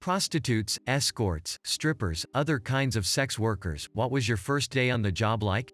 Prostitutes, escorts, strippers, other kinds of sex workers. What was your first day on the job like?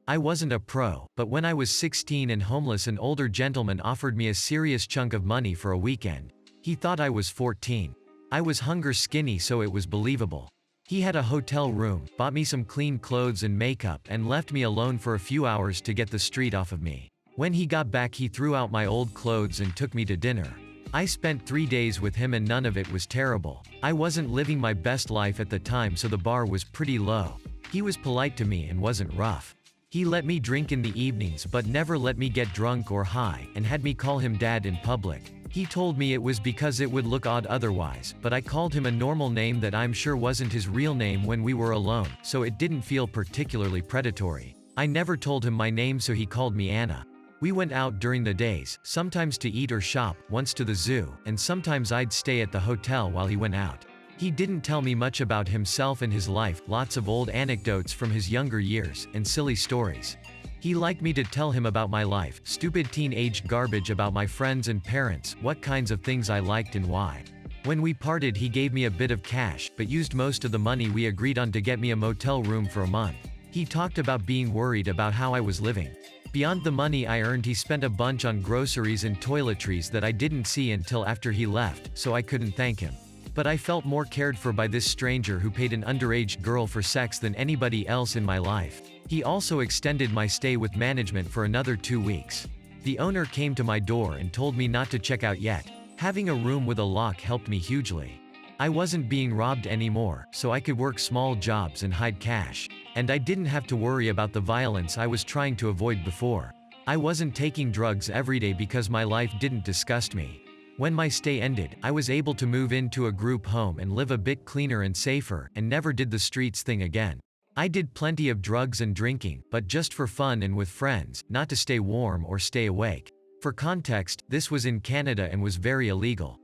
I wasn't a pro, but when I was 16 and homeless, an older gentleman offered me a serious chunk of money for a weekend. He thought I was 14. I was hunger skinny, so it was believable. He had a hotel room, bought me some clean clothes and makeup, and left me alone for a few hours to get the street off of me. When he got back, he threw out my old clothes and took me to dinner. I spent 3 days with him and none of it was terrible. I wasn't living my best life at the time, so the bar was pretty low. He was polite to me and wasn't rough. He let me drink in the evenings but never let me get drunk or high, and had me call him dad in public. He told me it was because it would look odd otherwise, but I called him a normal name that I'm sure wasn't his real name when we were alone, so it didn't feel particularly predatory. I never told him my name, so he called me Anna. We went out during the days, sometimes to eat or shop, once to the zoo, and sometimes I'd stay at the hotel while he went out. He didn't tell me much about himself and his life, lots of old anecdotes from his younger years, and silly stories. He liked me to tell him about my life, stupid teen-aged garbage about my friends and parents, what kinds of things I liked and why. When we parted, he gave me a bit of cash, but used most of the money we agreed on to get me a motel room for a month. He talked about being worried about how I was living. Beyond the money I earned, he spent a bunch on groceries and toiletries that I didn't see until after he left, so I couldn't thank him. But I felt more cared for by this stranger who paid an underage girl for sex than anybody else in my life. He also extended my stay with management for another 2 weeks. The owner came to my door and told me not to check out yet. Having a room with a lock helped me hugely. I wasn't being robbed anymore, so I could work small jobs and hide cash. And I didn't have to worry about the violence I was trying to avoid before. I wasn't taking drugs every day because my life didn't disgust me. When my stay ended, I was able to move into a group home and live a bit cleaner and safer, and never did the streets thing again. I did plenty of drugs and drinking, but just for fun and with friends, not to stay warm or stay awake. For context, this was in Canada and was very illegal.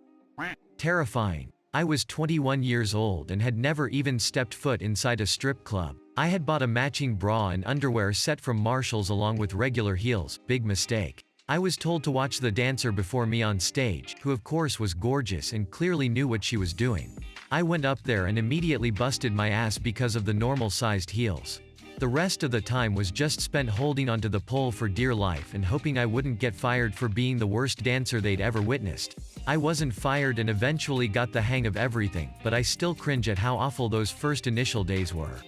Terrifying. I was 21 years old and had never even stepped foot inside a strip club. I had bought a matching bra and underwear set from Marshalls along with regular heels. Big mistake. I was told to watch the dancer before me on stage, who of course was gorgeous and clearly knew what she was doing. I went up there and immediately busted my ass because of the normal-sized heels. The rest of the time was just spent holding onto the pole for dear life and hoping I wouldn't get fired for being the worst dancer they'd ever witnessed. I wasn't fired and eventually got the hang of everything, but I still cringe at how awful those first initial days were.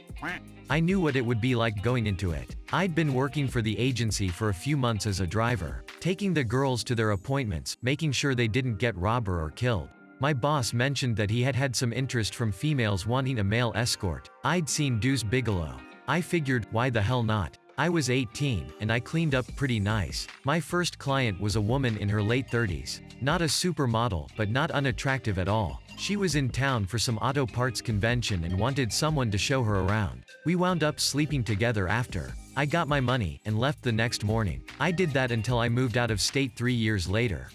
I knew what it would be like going into it. I'd been working for the agency for a few months as a driver, taking the girls to their appointments, making sure they didn't get robbed or killed. My boss mentioned that he had had some interest from females wanting a male escort. I'd seen Deuce Bigalow. I figured, why the hell not? I was 18, and I cleaned up pretty nice. My first client was a woman in her late 30s. Not a supermodel, but not unattractive at all. She was in town for some auto parts convention and wanted someone to show her around. We wound up sleeping together after. I got my money, and left the next morning. I did that until I moved out of state 3 years later.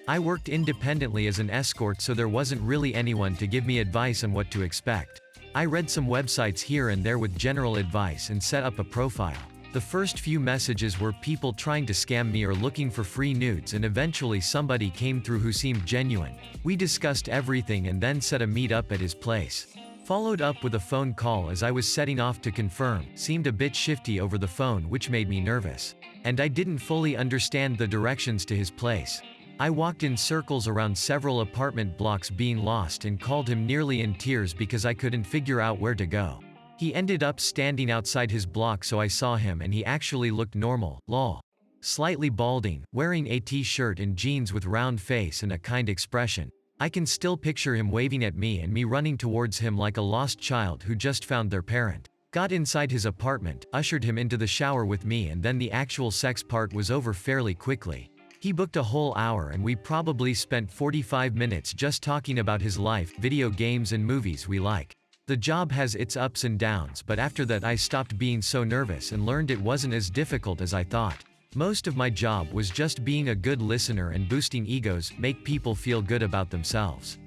I worked independently as an escort, so there wasn't really anyone to give me advice on what to expect. I read some websites here and there with general advice and set up a profile. The first few messages were people trying to scam me or looking for free nudes, and eventually somebody came through who seemed genuine. We discussed everything and then set a meet up at his place. Followed up with a phone call as I was setting off to confirm. Seemed a bit shifty over the phone, which made me nervous. And I didn't fully understand the directions to his place. I walked in circles around several apartment blocks being lost and called him nearly in tears because I couldn't figure out where to go. He ended up standing outside his block, so I saw him and he actually looked normal, lol. Slightly balding, wearing a t-shirt and jeans with round face and a kind expression. I can still picture him waving at me and me running towards him like a lost child who just found their parent. Got inside his apartment, ushered him into the shower with me, and then the actual sex part was over fairly quickly. He booked a whole hour and we probably spent 45 minutes just talking about his life, video games and movies we like. The job has its ups and downs, but after that I stopped being so nervous and learned it wasn't as difficult as I thought. Most of my job was just being a good listener and boosting egos, make people feel good about themselves.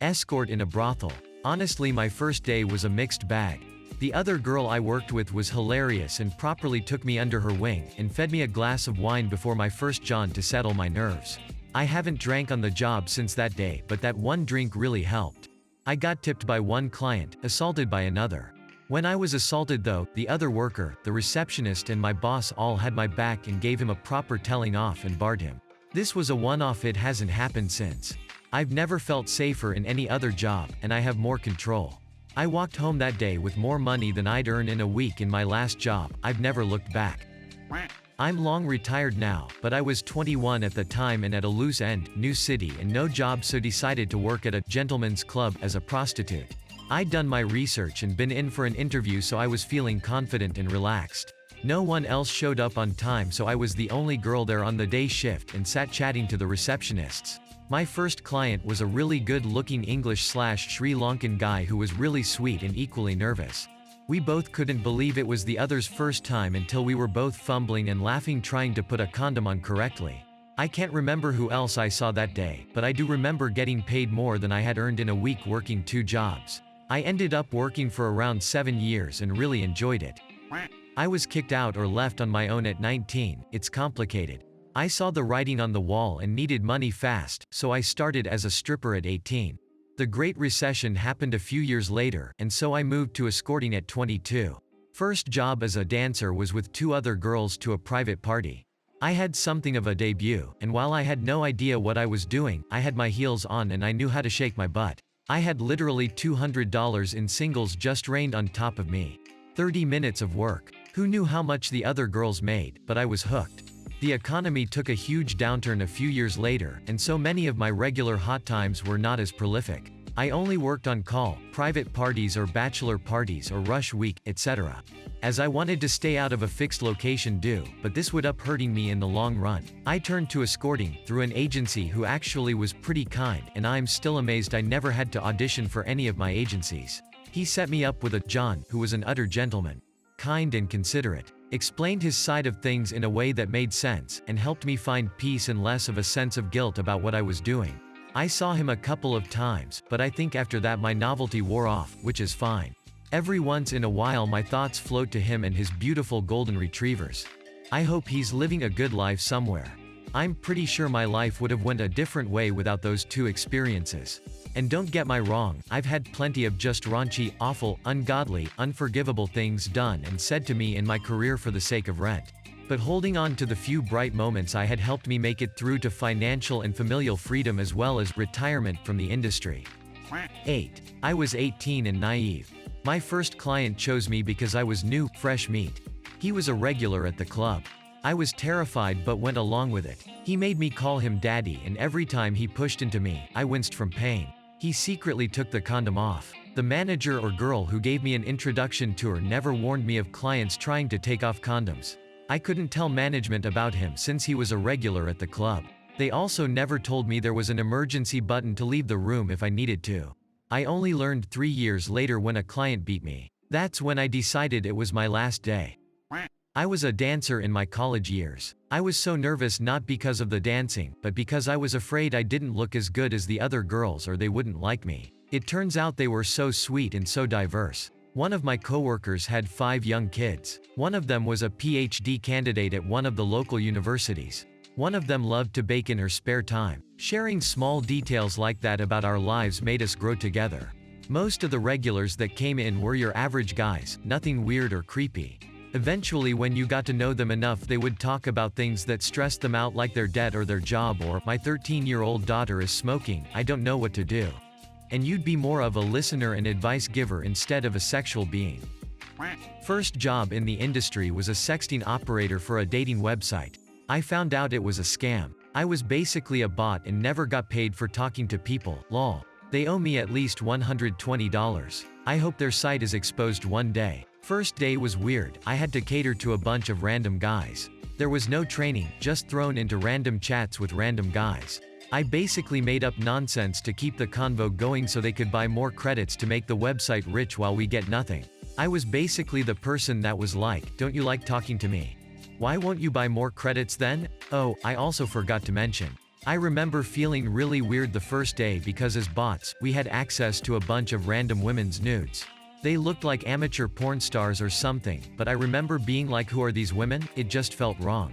Escort in a brothel. Honestly, my first day was a mixed bag. The other girl I worked with was hilarious and properly took me under her wing, and fed me a glass of wine before my first John to settle my nerves. I haven't drank on the job since that day, but that one drink really helped. I got tipped by one client, assaulted by another. When I was assaulted though, the other worker, the receptionist and my boss all had my back and gave him a proper telling off and barred him. This was a one-off, it hasn't happened since. I've never felt safer in any other job, and I have more control. I walked home that day with more money than I'd earned in a week in my last job. I've never looked back. I'm long retired now, but I was 21 at the time and at a loose end, new city and no job, so decided to work at a gentleman's club as a prostitute. I'd done my research and been in for an interview, so I was feeling confident and relaxed. No one else showed up on time, so I was the only girl there on the day shift and sat chatting to the receptionists. My first client was a really good-looking English/Sri Lankan guy who was really sweet and equally nervous. We both couldn't believe it was the other's first time until we were both fumbling and laughing trying to put a condom on correctly. I can't remember who else I saw that day, but I do remember getting paid more than I had earned in a week working 2 jobs. I ended up working for around 7 years and really enjoyed it. I was kicked out or left on my own at 19, it's complicated. I saw the writing on the wall and needed money fast, so I started as a stripper at 18. The Great Recession happened a few years later, and so I moved to escorting at 22. First job as a dancer was with 2 other girls to a private party. I had something of a debut, and while I had no idea what I was doing, I had my heels on and I knew how to shake my butt. I had literally $200 in singles just rained on top of me. 30 minutes of work. Who knew how much the other girls made, but I was hooked. The economy took a huge downturn a few years later, and so many of my regular hot times were not as prolific. I only worked on call, private parties or bachelor parties or rush week, etc. As I wanted to stay out of a fixed location but this would up hurting me in the long run. I turned to escorting, through an agency who actually was pretty kind, and I'm still amazed I never had to audition for any of my agencies. He set me up with a John, who was an utter gentleman. Kind and considerate. Explained his side of things in a way that made sense, and helped me find peace and less of a sense of guilt about what I was doing. I saw him a couple of times, but I think after that my novelty wore off, which is fine. Every once in a while my thoughts float to him and his beautiful golden retrievers. I hope he's living a good life somewhere. I'm pretty sure my life would have went a different way without those 2 experiences. And don't get me wrong, I've had plenty of just raunchy, awful, ungodly, unforgivable things done and said to me in my career for the sake of rent. But holding on to the few bright moments I had helped me make it through to financial and familial freedom as well as retirement from the industry. 8. I was 18 and naive. My first client chose me because I was new, fresh meat. He was a regular at the club. I was terrified but went along with it. He made me call him daddy, and every time he pushed into me, I winced from pain. He secretly took the condom off. The manager or girl who gave me an introduction tour never warned me of clients trying to take off condoms. I couldn't tell management about him since he was a regular at the club. They also never told me there was an emergency button to leave the room if I needed to. I only learned 3 years later when a client beat me. That's when I decided it was my last day. I was a dancer in my college years. I was so nervous not because of the dancing, but because I was afraid I didn't look as good as the other girls or they wouldn't like me. It turns out they were so sweet and so diverse. One of my coworkers had 5 young kids. One of them was a PhD candidate at one of the local universities. One of them loved to bake in her spare time. Sharing small details like that about our lives made us grow together. Most of the regulars that came in were your average guys, nothing weird or creepy. Eventually, when you got to know them enough, they would talk about things that stressed them out, like their debt or their job, or my 13-year-old daughter is smoking, I don't know what to do. And you'd be more of a listener and advice giver instead of a sexual being. First job in the industry was a sexting operator for a dating website. I found out it was a scam. I was basically a bot and never got paid for talking to people, lol. They owe me at least $120. I hope their site is exposed one day. First day was weird. I had to cater to a bunch of random guys. There was no training, just thrown into random chats with random guys. I basically made up nonsense to keep the convo going so they could buy more credits to make the website rich while we get nothing. I was basically the person that was like, "Don't you like talking to me? Why won't you buy more credits then?" Oh, I also forgot to mention. I remember feeling really weird the first day because as bots, we had access to a bunch of random women's nudes. They looked like amateur porn stars or something, but I remember being like, who are these women? It just felt wrong.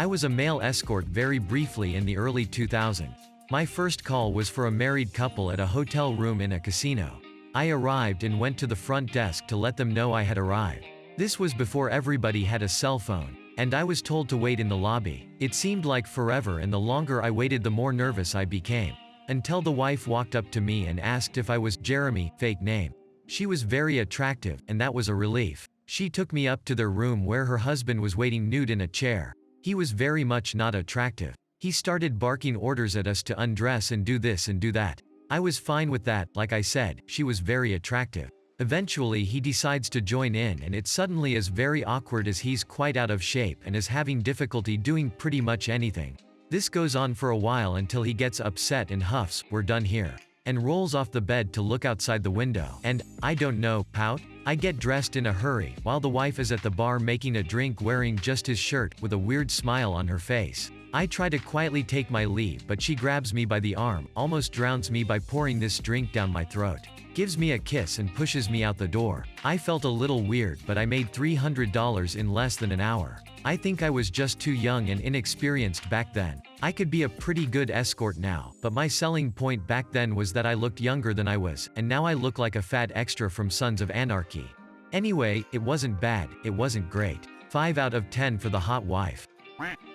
I was a male escort very briefly in the early 2000s. My first call was for a married couple at a hotel room in a casino. I arrived and went to the front desk to let them know I had arrived. This was before everybody had a cell phone, and I was told to wait in the lobby. It seemed like forever, and the longer I waited the more nervous I became. Until the wife walked up to me and asked if I was Jeremy, fake name. She was very attractive, and that was a relief. She took me up to their room where her husband was waiting nude in a chair. He was very much not attractive. He started barking orders at us to undress and do this and do that. I was fine with that. Like I said, she was very attractive. Eventually he decides to join in, and it suddenly is very awkward as he's quite out of shape and is having difficulty doing pretty much anything. This goes on for a while until he gets upset and huffs, "We're done here," and rolls off the bed to look outside the window and, I don't know, pout? I get dressed in a hurry, while the wife is at the bar making a drink wearing just his shirt with a weird smile on her face. I try to quietly take my leave, but she grabs me by the arm, almost drowns me by pouring this drink down my throat, gives me a kiss and pushes me out the door. I felt a little weird, but I made $300 in less than an hour. I think I was just too young and inexperienced back then. I could be a pretty good escort now, but my selling point back then was that I looked younger than I was, and now I look like a fat extra from Sons of Anarchy. Anyway, it wasn't bad, it wasn't great. 5 out of 10 for the hot wife.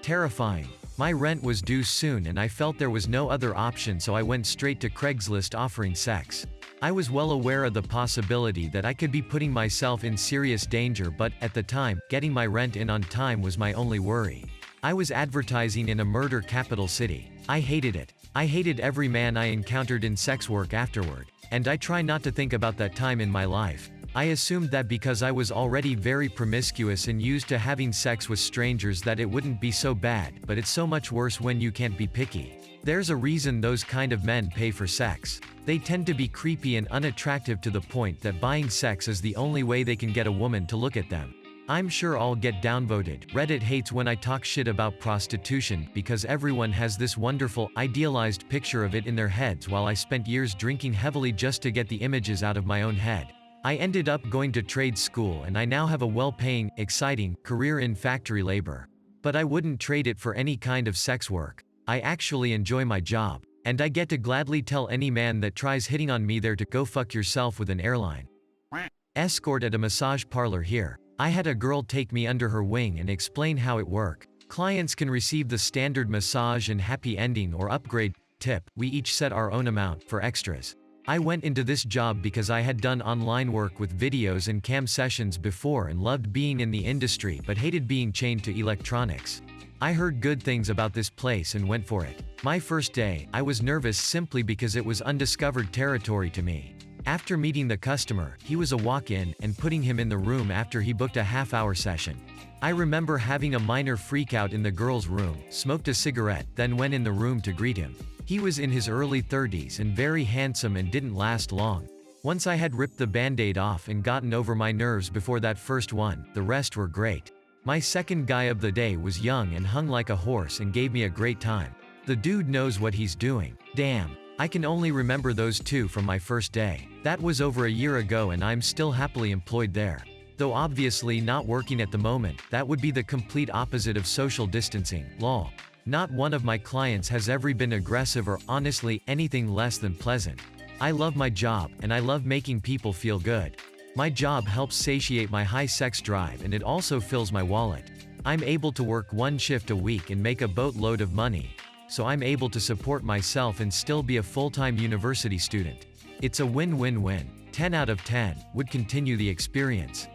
Terrifying. My rent was due soon and I felt there was no other option, so I went straight to Craigslist offering sex. I was well aware of the possibility that I could be putting myself in serious danger, but, at the time, getting my rent in on time was my only worry. I was advertising in a murder capital city. I hated it. I hated every man I encountered in sex work afterward. And I try not to think about that time in my life. I assumed that because I was already very promiscuous and used to having sex with strangers that it wouldn't be so bad, but it's so much worse when you can't be picky. There's a reason those kind of men pay for sex. They tend to be creepy and unattractive to the point that buying sex is the only way they can get a woman to look at them. I'm sure I'll get downvoted. Reddit hates when I talk shit about prostitution because everyone has this wonderful, idealized picture of it in their heads, while I spent years drinking heavily just to get the images out of my own head. I ended up going to trade school and I now have a well-paying, exciting career in factory labor. But I wouldn't trade it for any kind of sex work. I actually enjoy my job, and I get to gladly tell any man that tries hitting on me there to go fuck yourself with an airline. Escort at a massage parlor here. I had a girl take me under her wing and explain how it works. Clients can receive the standard massage and happy ending or upgrade tip. We each set our own amount for extras. I went into this job because I had done online work with videos and cam sessions before and loved being in the industry but hated being chained to electronics. I heard good things about this place and went for it. My first day, I was nervous simply because it was undiscovered territory to me. After meeting the customer, he was a walk-in, and putting him in the room after he booked a half-hour session. I remember having a minor freakout in the girl's room, smoked a cigarette, then went in the room to greet him. He was in his early 30s and very handsome and didn't last long. Once I had ripped the band-aid off and gotten over my nerves before that first one, the rest were great. My second guy of the day was young and hung like a horse and gave me a great time. The dude knows what he's doing. Damn. I can only remember those two from my first day. That was over a year ago and I'm still happily employed there. Though obviously not working at the moment, that would be the complete opposite of social distancing, lol. Not one of my clients has ever been aggressive or, honestly, anything less than pleasant. I love my job, and I love making people feel good. My job helps satiate my high sex drive and it also fills my wallet. I'm able to work one shift a week and make a boatload of money. So I'm able to support myself and still be a full-time university student. It's a win-win-win. 10 out of 10, would continue the experience.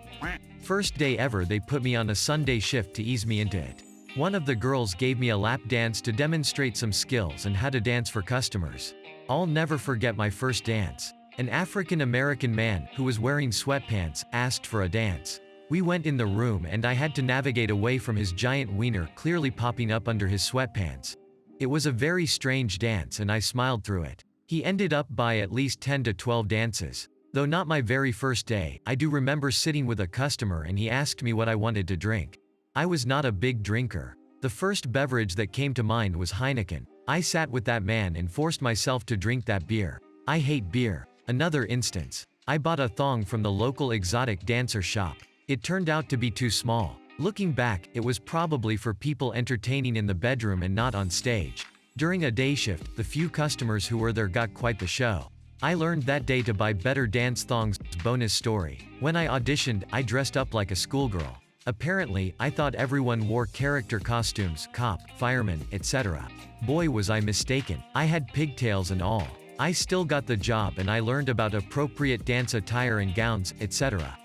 First day ever they put me on a Sunday shift to ease me into it. One of the girls gave me a lap dance to demonstrate some skills and how to dance for customers. I'll never forget my first dance. An African-American man, who was wearing sweatpants, asked for a dance. We went in the room and I had to navigate away from his giant wiener clearly popping up under his sweatpants. It was a very strange dance and I smiled through it. He ended up by at least 10 to 12 dances. Though not my very first day, I do remember sitting with a customer and he asked me what I wanted to drink. I was not a big drinker. The first beverage that came to mind was Heineken. I sat with that man and forced myself to drink that beer. I hate beer. Another instance. I bought a thong from the local exotic dancer shop. It turned out to be too small. Looking back, it was probably for people entertaining in the bedroom and not on stage. During a day shift, the few customers who were there got quite the show. I learned that day to buy better dance thongs. Bonus story. When I auditioned, I dressed up like a schoolgirl. Apparently, I thought everyone wore character costumes, cop, fireman, etc. Boy was I mistaken. I had pigtails and all. I still got the job and I learned about appropriate dance attire and gowns, etc.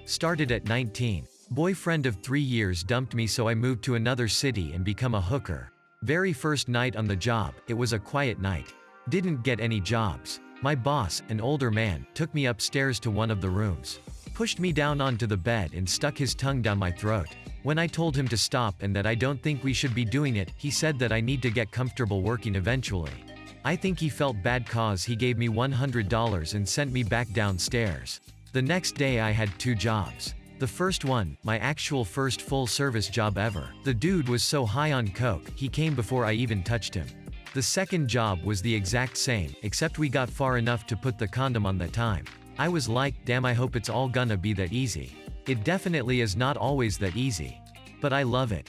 Started at 19. Boyfriend of 3 years dumped me, so I moved to another city and become a hooker. Very first night on the job, it was a quiet night. Didn't get any jobs. My boss, an older man, took me upstairs to one of the rooms. Pushed me down onto the bed and stuck his tongue down my throat. When I told him to stop and that I don't think we should be doing it, he said that I need to get comfortable working eventually. I think he felt bad cause he gave me $100 and sent me back downstairs. The next day I had 2 jobs. The first one, my actual first full-service job ever. The dude was so high on coke, he came before I even touched him. The second job was the exact same, except we got far enough to put the condom on that time. I was like, damn, I hope it's all gonna be that easy. It definitely is not always that easy. But I love it.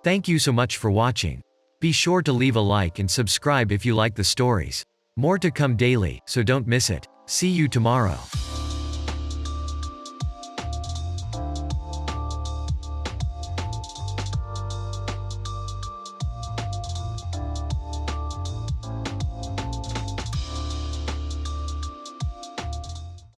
Thank you so much for watching. Be sure to leave a like and subscribe if you like the stories. More to come daily, so don't miss it. See you tomorrow.